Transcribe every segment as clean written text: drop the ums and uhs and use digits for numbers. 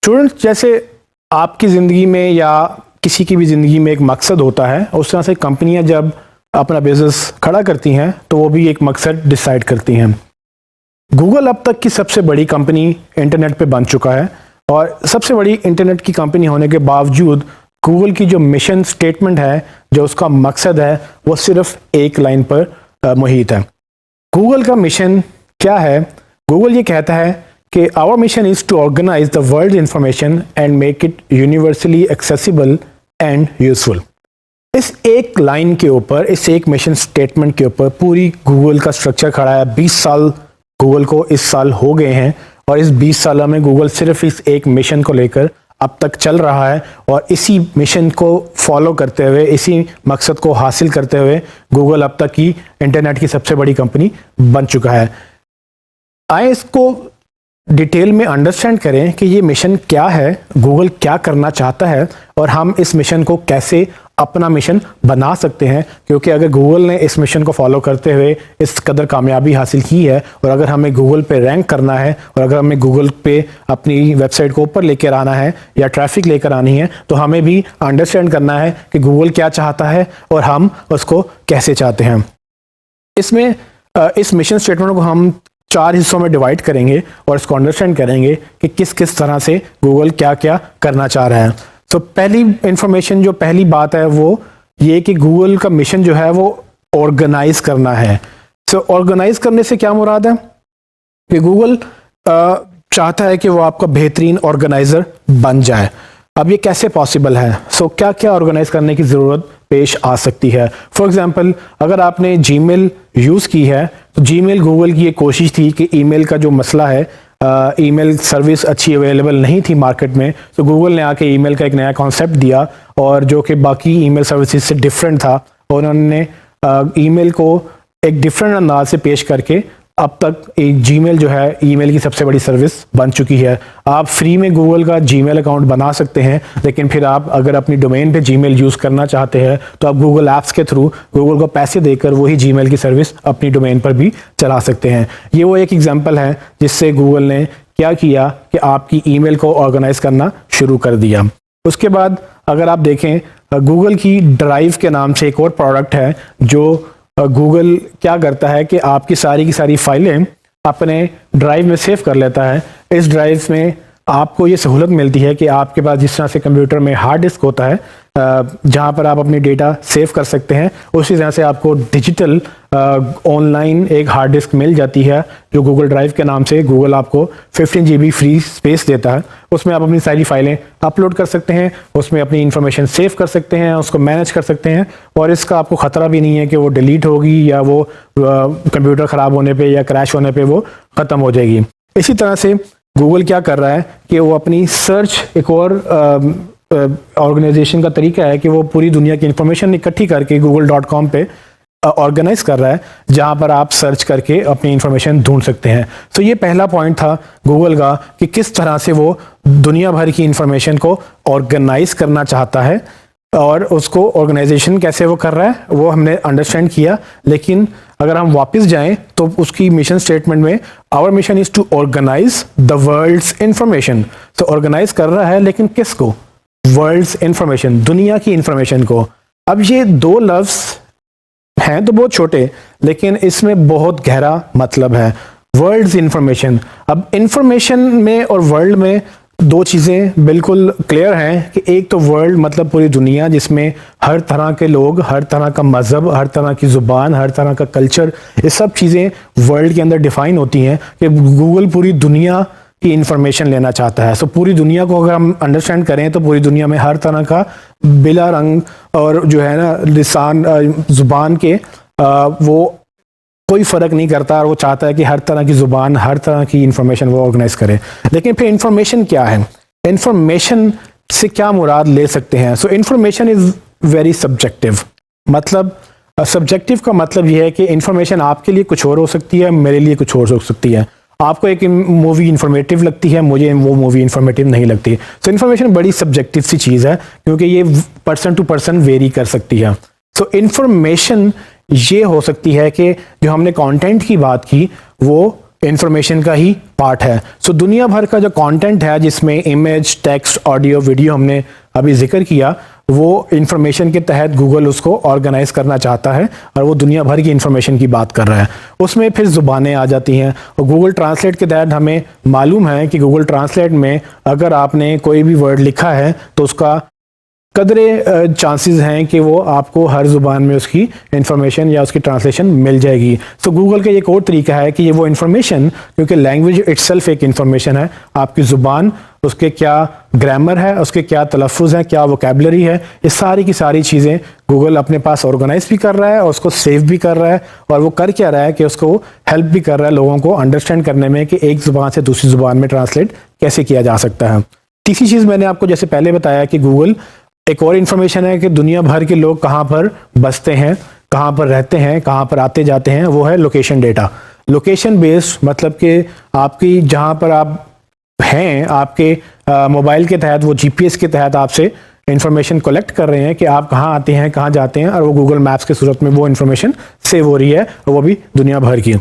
Students, जैसे आपकी ज़िंदगी में या किसी की भी ज़िंदगी में एक मकसद होता है, उस तरह से कंपनियां जब अपना बिजनेस खड़ा करती हैं तो वो भी एक मकसद डिसाइड करती हैं। गूगल अब तक की सबसे बड़ी कंपनी इंटरनेट पे बन चुका है और सबसे बड़ी इंटरनेट की कंपनी होने के बावजूद गूगल की जो मिशन स्टेटमेंट है, जो उसका मकसद है, वो सिर्फ एक लाइन पर मुहित है। गूगल का मिशन क्या है? गूगल ये कहता है कि our mission is to organize the world information and make it universally accessible and useful. इस एक लाइन के ऊपर, इस एक मिशन स्टेटमेंट के ऊपर पूरी गूगल का स्ट्रक्चर खड़ा है। 20 साल गूगल को इस साल हो गए हैं और इस 20 सालों में गूगल सिर्फ इस एक मिशन को लेकर अब तक चल रहा है और इसी मिशन को फॉलो करते हुए, इसी मकसद को हासिल करते हुए गूगल अब तक की इंटरनेट की सबसे बड़ी कंपनी बन चुका है। आइए इसको डिटेल में अंडरस्टैंड करें कि ये मिशन क्या है, गूगल क्या करना चाहता है और हम इस मिशन को कैसे अपना मिशन बना सकते हैं। क्योंकि अगर गूगल ने इस मिशन को फॉलो करते हुए इस कदर कामयाबी हासिल की है और अगर हमें गूगल पे रैंक करना है और अगर हमें गूगल पे अपनी वेबसाइट को ऊपर लेकर आना है या ट्रैफिक लेकर आनी है, तो हमें भी अंडरस्टैंड करना है कि गूगल क्या चाहता है और हम उसको कैसे चाहते हैं। इसमें इस मिशन स्टेटमेंट को हम 4 हिस्सों में डिवाइड करेंगे और इसको अंडरस्टैंड करेंगे कि किस किस तरह से गूगल क्या क्या करना चाह रहा है। तो पहली इंफॉर्मेशन, जो पहली बात है वो ये कि गूगल का मिशन जो है वो ऑर्गेनाइज करना है। सो ऑर्गेनाइज करने से क्या मुराद है कि गूगल चाहता है कि वो आपका बेहतरीन ऑर्गेनाइजर बन जाए। अब ये कैसे पॉसिबल है? सो क्या क्या ऑर्गेनाइज करने की ज़रूरत पेश आ सकती है? फॉर एग्जांपल, अगर आपने जीमेल यूज़ की है तो जीमेल, गूगल की ये कोशिश थी कि ईमेल का जो मसला है, ईमेल सर्विस अच्छी अवेलेबल नहीं थी मार्केट में, तो गूगल ने आके ईमेल का एक नया कॉन्सेप्ट दिया और जो कि बाकी ईमेल सर्विसेज से डिफरेंट था और उन्होंने ईमेल को एक डिफरेंट अंदाज से पेश करके अब तक एक जीमेल जो है ईमेल की सबसे बड़ी सर्विस बन चुकी है। आप फ्री में गूगल का जीमेल अकाउंट बना सकते हैं, लेकिन फिर आप अगर अपनी डोमेन पे जीमेल यूज़ करना चाहते हैं तो आप गूगल ऐप्स के थ्रू गूगल को पैसे देकर वही जीमेल की सर्विस अपनी डोमेन पर भी चला सकते हैं। ये वो एक एग्जांपल है जिससे गूगल ने क्या किया कि आपकी ईमेल को ऑर्गेनाइज करना शुरू कर दिया। उसके बाद अगर आप देखें, गूगल की ड्राइव के नाम से एक और प्रोडक्ट है जो गूगल क्या करता है कि आपकी सारी की सारी फाइलें अपने ड्राइव में सेव कर लेता है। इस ड्राइव में आपको ये सहूलत मिलती है कि आपके पास जिस तरह से कंप्यूटर में हार्ड डिस्क होता है जहाँ पर आप अपनी डेटा सेव कर सकते हैं, उसी तरह से आपको डिजिटल ऑनलाइन एक हार्ड डिस्क मिल जाती है जो गूगल ड्राइव के नाम से गूगल आपको 15 GB फ्री स्पेस देता है। उसमें आप अपनी सारी फाइलें अपलोड कर सकते हैं, उसमें अपनी इंफॉर्मेशन सेव कर सकते हैं, उसको मैनेज कर सकते हैं और इसका आपको ख़तरा भी नहीं है कि वो डिलीट होगी या वो कंप्यूटर ख़राब होने पर या क्रैश होने पर वो ख़त्म हो जाएगी। इसी तरह से गूगल क्या कर रहा है कि वो अपनी सर्च, एक और ऑर्गेनाइजेशन का तरीका है कि वो पूरी दुनिया की इंफॉर्मेशन इकट्ठी करके google.com पे ऑर्गेनाइज कर रहा है, जहां पर आप सर्च करके अपनी इंफॉर्मेशन ढूंढ सकते हैं। तो ये पहला पॉइंट था गूगल का कि किस तरह से वो दुनिया भर की इंफॉर्मेशन को ऑर्गेनाइज करना चाहता है और उसको ऑर्गेनाइजेशन कैसे वो कर रहा है वो हमने अंडरस्टैंड किया। लेकिन अगर हम वापस जाएं तो उसकी मिशन स्टेटमेंट में our mission is to organize the world's information. तो ऑर्गेनाइज कर रहा है, लेकिन किसको? वर्ल्ड्स इंफॉर्मेशन, दुनिया की इंफॉर्मेशन को। अब ये दो लफ्ज हैं तो बहुत छोटे, लेकिन इसमें बहुत गहरा मतलब है। वर्ल्ड्स इंफॉर्मेशन, अब इंफॉर्मेशन में और वर्ल्ड में दो चीज़ें बिल्कुल क्लियर हैं कि एक तो वर्ल्ड मतलब पूरी दुनिया, जिसमें हर तरह के लोग, हर तरह का मज़हब, हर तरह की ज़ुबान, हर तरह का कल्चर, ये सब चीज़ें वर्ल्ड के अंदर डिफ़ाइन होती हैं कि गूगल पूरी दुनिया की इंफॉर्मेशन लेना चाहता है। सो पूरी दुनिया को अगर हम अंडरस्टैंड करें तो पूरी दुनिया में हर तरह का बिला रंग और जो है ना लिसान, ज़ुबान के वो कोई फ़र्क नहीं करता और वो चाहता है कि हर तरह की ज़ुबान, हर तरह की इंफॉर्मेशन वो ऑर्गेनाइज करे। लेकिन फिर इंफॉर्मेशन क्या है? इंफॉर्मेशन से क्या मुराद ले सकते हैं? सो इंफॉर्मेशन इज़ वेरी सब्जेक्टिव। मतलब सब्जेक्टिव का मतलब ये है कि इंफॉर्मेशन आपके लिए कुछ और हो सकती है, मेरे लिए कुछ और हो सकती है। आपको एक मूवी इंफॉर्मेटिव लगती है, मुझे वो मूवी इंफॉर्मेटिव नहीं लगती। सो इंफॉर्मेशन बड़ी सब्जेक्टिव सी चीज़ है क्योंकि ये पर्सन टू पर्सन वेरी कर सकती है। सो इंफॉर्मेशन ये हो सकती है कि जो हमने कंटेंट की बात की वो इंफॉर्मेशन का ही पार्ट है। सो दुनिया भर का जो कंटेंट है जिसमें इमेज, टेक्स्ट, ऑडियो, वीडियो हमने अभी जिक्र किया, वो इंफॉर्मेशन के तहत गूगल उसको ऑर्गेनाइज करना चाहता है और वो दुनिया भर की इंफॉर्मेशन की बात कर रहा है। उसमें फिर ज़ुबानें आ जाती हैं और गूगल ट्रांसलेट के तहत हमें मालूम है कि गूगल ट्रांसलेट में अगर आपने कोई भी वर्ड लिखा है तो उसका कदरे चांसेस हैं कि वो आपको हर ज़ुबान में उसकी इंफॉर्मेशन या उसकी ट्रांसलेशन मिल जाएगी। सो गूगल का एक और तरीका है कि ये वो इंफॉर्मेशन, क्योंकि लैंग्वेज इटसेल्फ एक इंफॉर्मेशन है, आपकी ज़ुबान, उसके क्या ग्रामर है, उसके क्या तलफ़ुज़ हैं, क्या वोकैबुलरी है, ये सारी की सारी चीज़ें गूगल अपने पास ऑर्गेनाइज भी कर रहा है और उसको सेव भी कर रहा है। और वो कर क्या रहा है कि उसको हेल्प भी कर रहा है लोगों को अंडरस्टैंड करने में कि एक ज़ुबान से दूसरी ज़ुबान में ट्रांसलेट कैसे किया जा सकता है। तीसरी चीज़ मैंने आपको जैसे पहले बताया कि गूगल एक और इन्फॉर्मेशन है कि दुनिया भर के लोग कहाँ पर बसते हैं, कहाँ पर रहते हैं, कहाँ पर आते जाते हैं, वो है लोकेशन डेटा। लोकेशन बेस्ड मतलब कि आपकी जहाँ पर आप हैं, आपके मोबाइल के तहत, वो जीपीएस के तहत आपसे इंफॉर्मेशन कलेक्ट कर रहे हैं कि आप कहाँ आते हैं, कहाँ जाते हैं, और वो गूगल मैप्स के सूरत में वो इंफॉर्मेशन सेव हो रही है और वो भी दुनिया भर की।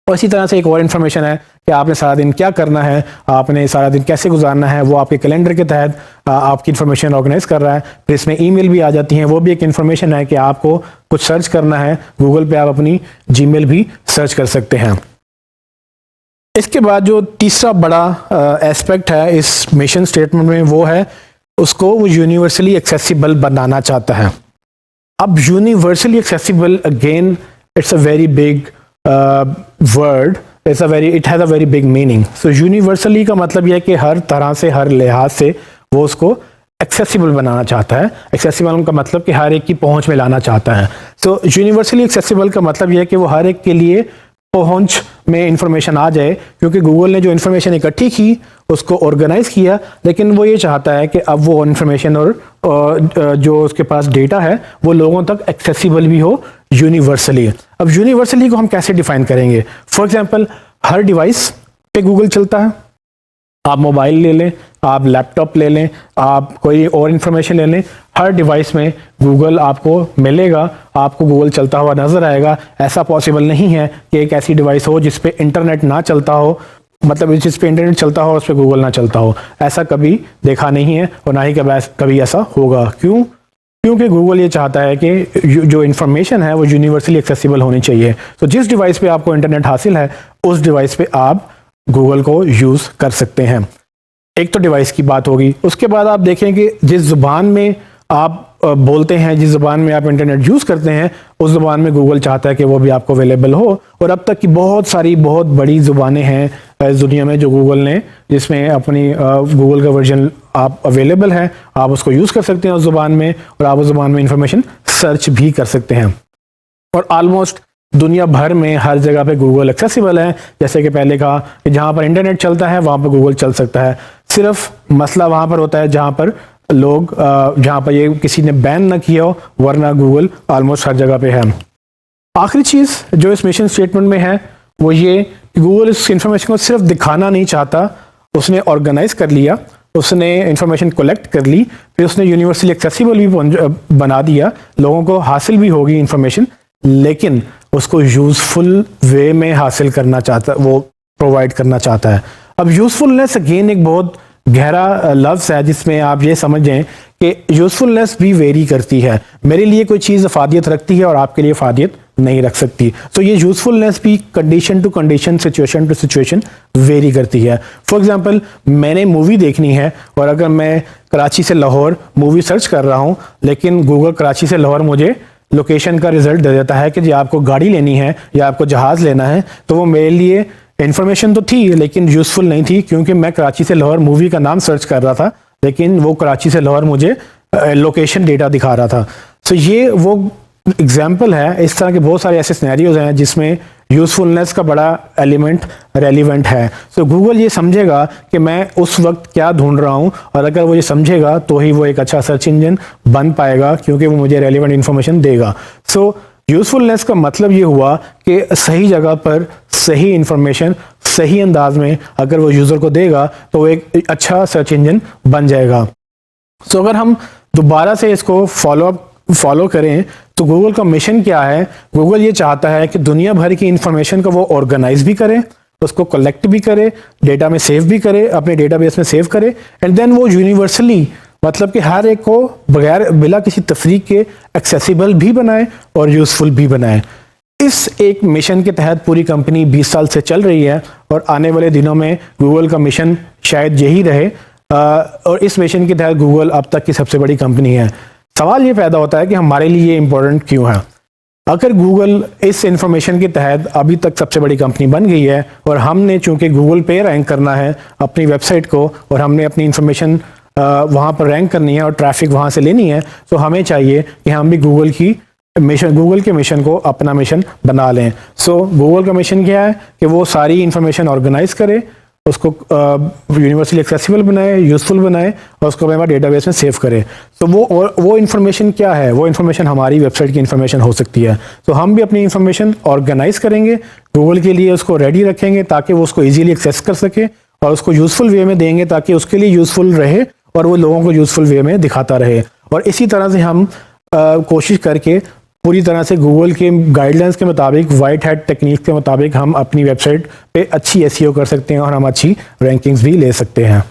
और इसी तरह से एक और इन्फॉर्मेशन है कि आपने सारा दिन क्या करना है, आपने सारा दिन कैसे गुजारना है, वो आपके कैलेंडर के तहत आपकी इन्फॉर्मेशन ऑर्गेनाइज कर रहा है। फिर इसमें ईमेल भी आ जाती हैं, वो भी एक इन्फॉर्मेशन है कि आपको कुछ सर्च करना है, गूगल पे आप अपनी जीमेल भी सर्च कर सकते हैं। इसके बाद जो तीसरा बड़ा एस्पेक्ट है इस मिशन स्टेटमेंट में, वो है उसको वो यूनिवर्सली एक्सेसिबल बनाना चाहता है। अब universally accessible, again it's a very big word, it has a very big meaning. So universally का मतलब यह है कि हर तरह से, हर लिहाज से वो उसको एक्सेसिबल बनाना चाहता है। एक्सेसिबल का मतलब कि हर एक की पहुंच में लाना चाहता है। सो यूनिवर्सली एक्सेसिबल का मतलब यह है कि वो हर एक के लिए पहुंच में इंफॉर्मेशन आ जाए, क्योंकि गूगल ने जो इन्फॉर्मेशन इकट्ठी की उसको ऑर्गेनाइज किया, लेकिन वो ये चाहता है कि अब वो इन्फॉर्मेशन और जो उसके पास डेटा है वो लोगों तक एक्सेसिबल भी हो यूनिवर्सली। अब यूनिवर्सली को हम कैसे डिफाइन करेंगे? फॉर एग्जांपल, हर डिवाइस पे गूगल चलता है। आप मोबाइल ले लें, आप लैपटॉप ले लें, आप कोई और इन्फॉर्मेशन ले लें, हर डिवाइस में गूगल आपको मिलेगा, आपको गूगल चलता हुआ नज़र आएगा। ऐसा पॉसिबल नहीं है कि एक ऐसी डिवाइस हो जिस पे इंटरनेट ना चलता हो, मतलब जिस पे इंटरनेट चलता हो उस पर गूगल ना चलता हो। ऐसा कभी देखा नहीं है और ना ही कभी ऐसा होगा। क्यों? क्योंकि गूगल ये चाहता है कि जो इन्फॉर्मेशन है वो यूनिवर्सली एक्सेसिबल होनी चाहिए। तो जिस डिवाइस पे आपको इंटरनेट हासिल है उस डिवाइस पे आप गूगल को यूज़ कर सकते हैं। एक तो डिवाइस की बात होगी। उसके बाद आप देखें कि जिस ज़ुबान में आप बोलते हैं, जिस ज़ुबान में आप इंटरनेट यूज़ करते हैं, उस ज़ुबान में गूगल चाहता है कि वो भी आपको अवेलेबल हो। और अब तक की बहुत सारी बहुत बड़ी ज़ुबानें हैं इस दुनिया में जो गूगल ने, जिसमें अपनी गूगल का वर्जन आप अवेलेबल है, आप उसको यूज़ कर सकते हैं उस ज़ुबान में, और आप उस ज़ुबान में इंफॉर्मेशन सर्च भी कर सकते हैं। और ऑलमोस्ट दुनिया भर में हर जगह पे गूगल एक्सेसिबल है। जैसे कि पहले कहा कि जहाँ पर इंटरनेट चलता है वहाँ पर गूगल चल सकता है। सिर्फ मसला वहाँ पर होता है जहाँ पर लोग जहाँ पर ये किसी ने बैन ना किया हो, वरना गूगल ऑलमोस्ट हर जगह पे है। आखिरी चीज़ जो इस मिशन स्टेटमेंट में है वो ये कि गूगल इस इंफॉर्मेशन को सिर्फ दिखाना नहीं चाहता, उसने ऑर्गेनाइज कर लिया, उसने इंफॉर्मेशन कलेक्ट कर ली, फिर उसने यूनिवर्सली एक्सेसिबल भी बना दिया, लोगों को हासिल भी होगी इंफॉर्मेशन, लेकिन उसको यूज़फुल वे में हासिल करना चाहता, वो प्रोवाइड करना चाहता है। अब यूज़फुलनेस अगेन एक बहुत गहरा लफ्ज़ है जिसमें आप ये समझें कि यूज़फुलनेस भी वेरी करती है। मेरे लिए कोई चीज़ अफादियत रखती है और आपके लिए अफादियत नहीं रख सकती। तो ये यूज़फुलनेस भी condition to condition, situation to situation vary करती है। फॉर एग्जांपल, मैंने मूवी देखनी है और अगर मैं कराची से लाहौर मूवी सर्च कर रहा हूँ, लेकिन गूगल कराची से लाहौर मुझे लोकेशन का रिजल्ट दे देता है कि जी आपको गाड़ी लेनी है या आपको जहाज़ लेना है, तो वो मेरे लिए इन्फॉर्मेशन तो थी लेकिन यूज़फुल नहीं थी, क्योंकि मैं कराची से लाहौर मूवी का नाम सर्च कर रहा था, लेकिन वो कराची से लाहौर मुझे लोकेशन डेटा दिखा रहा था। सो ये वो एग्जाम्पल है। इस तरह के बहुत सारे ऐसे सिनेरियोज हैं जिसमें यूज़फुलनेस का बड़ा एलिमेंट रेलिवेंट है। सो गूगल ये समझेगा कि मैं उस वक्त क्या ढूंढ रहा हूँ, और अगर वो ये समझेगा तो ही वो एक अच्छा सर्च इंजन बन पाएगा, क्योंकि वो मुझे रेलिवेंट इन्फॉर्मेशन देगा। सो यूज़फुलनेस का मतलब ये हुआ कि सही जगह पर सही इंफॉर्मेशन सही अंदाज में अगर वो यूज़र को देगा तो वो एक अच्छा सर्च इंजन बन जाएगा। सो अगर हम दोबारा से इसको फॉलो करें तो गूगल का मिशन क्या है? गूगल ये चाहता है कि दुनिया भर की इंफॉर्मेशन को वो ऑर्गेनाइज भी करें उसको कलेक्ट भी करे, डेटा में सेव भी करे, अपने डेटाबेस में सेव करे, एंड देन वो यूनिवर्सली मतलब कि हर एक को बगैर बिला किसी तफरीक के एक्सेसिबल भी बनाए और यूज़फुल भी बनाए। इस एक मिशन के तहत पूरी कंपनी 20 साल से चल रही है और आने वाले दिनों में गूगल का मिशन शायद यही रहे, और इस मिशन के तहत गूगल अब तक की सबसे बड़ी कंपनी है। सवाल ये पैदा होता है कि हमारे लिए ये इम्पोर्टेंट क्यों है। अगर गूगल इस इंफॉर्मेशन के तहत अभी तक सबसे बड़ी कंपनी बन गई है और हमने चूंकि गूगल पे रैंक करना है अपनी वेबसाइट को और हमने अपनी इंफॉर्मेशन वहाँ पर रैंक करनी है और ट्रैफिक वहाँ से लेनी है, तो हमें चाहिए कि हम भी गूगल के मिशन को अपना मिशन बना लें। सो गूगल का मिशन क्या है कि वो सारी इंफॉर्मेशन ऑर्गेनाइज करे, उसको यूनिवर्सली एक्सेसिबल बनाए, यूज़फुल बनाए और उसको अपने डेटाबेस में सेव करे। तो वो इन्फॉर्मेशन क्या है? वो इन्फॉर्मेशन हमारी वेबसाइट की इन्फॉर्मेशन हो सकती है। तो हम भी अपनी इन्फॉर्मेशन ऑर्गेनाइज करेंगे, गूगल के लिए उसको रेडी रखेंगे ताकि वो उसको ईजीली एक्सेस कर सके और उसको यूज़फुल वे में देंगे ताकि उसके लिए यूज़फुल रहे और वो लोगों को यूज़फुल वे में दिखाता रहे। और इसी तरह से हम कोशिश करके पूरी तरह से गूगल के गाइडलाइंस के मुताबिक, वाइट हैट टेक्निक के मुताबिक हम अपनी वेबसाइट पे अच्छी एसईओ कर सकते हैं और हम अच्छी रैंकिंग्स भी ले सकते हैं।